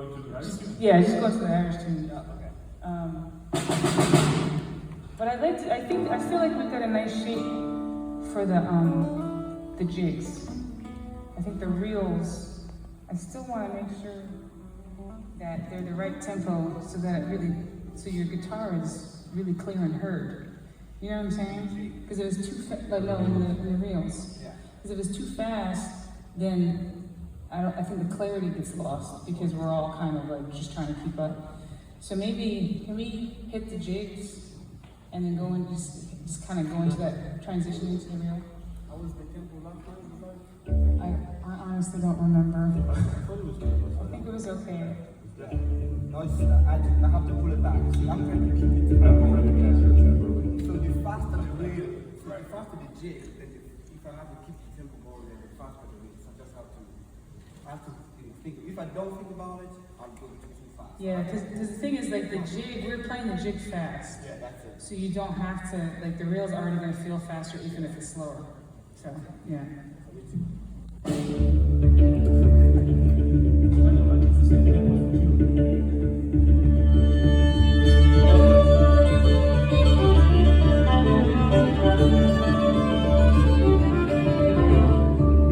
go to the average tune? Yeah, just go to the average tune. Okay. But I feel like we've got a nice shape for the jigs. I think the reels, I still want to make sure that they're the right tempo so that so your guitar is really clear and heard. You know what I'm saying? Because if it's too fast, like no, in the reels. Because if it's too fast, then I think the clarity gets lost because we're all kind of like just trying to keep up. So maybe, can we hit the jigs and then go and just kind of go into that transition into the reel? How was the tempo last time? I honestly don't remember. I thought it was good. I think it was okay. No, I have to pull it back. See, I'm trying to keep it. I'm trying to catch your tempo. So the faster the reel, the faster the jig, then if I have to keep the tempo going, then the faster the reel. So I just have to think. If I don't think about it, I'll go too fast. Yeah, because the thing is, like the jig, we're playing the jig fast. Yeah, that's it. So you don't have to, like the reel's already going to feel faster even if it's slower. So, yeah.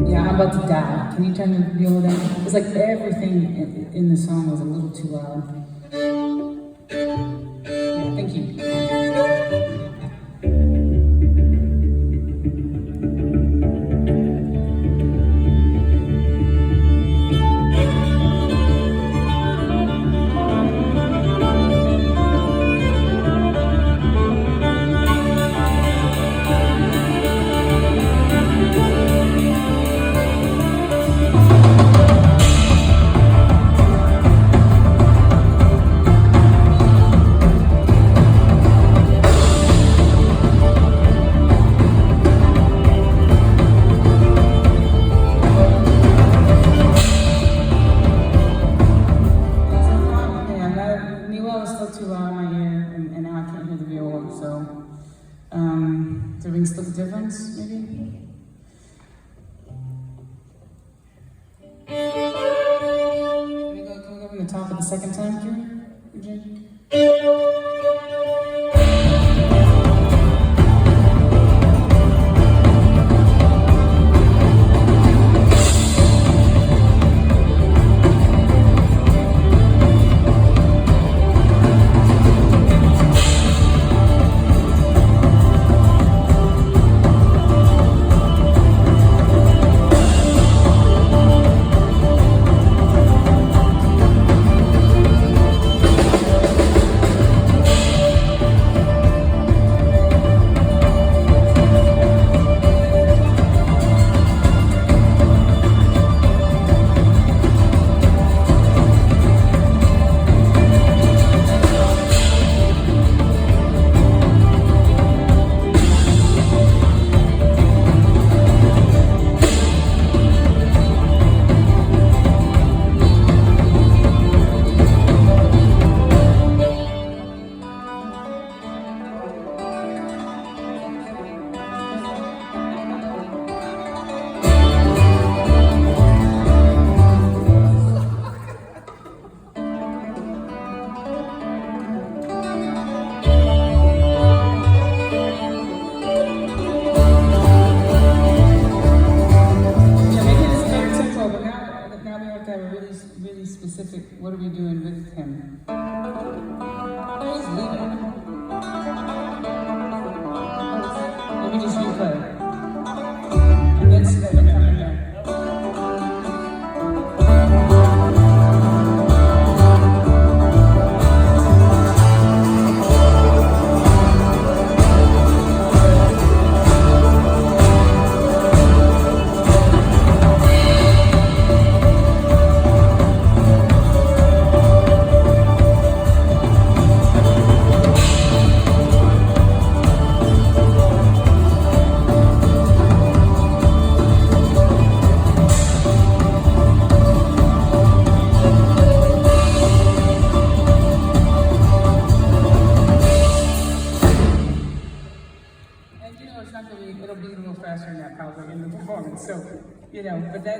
Yeah, I'm about to die. Can you turn the viola down? It's like everything in the song was a little too loud. Yeah, thank you. So we can split the difference, maybe? Can we go from the top of the second time, Eugene? Really specific. What are we doing with him? Just leave it. Let me just replay. And then set it coming down. It'll be a little faster than that probably in the performance. So, but that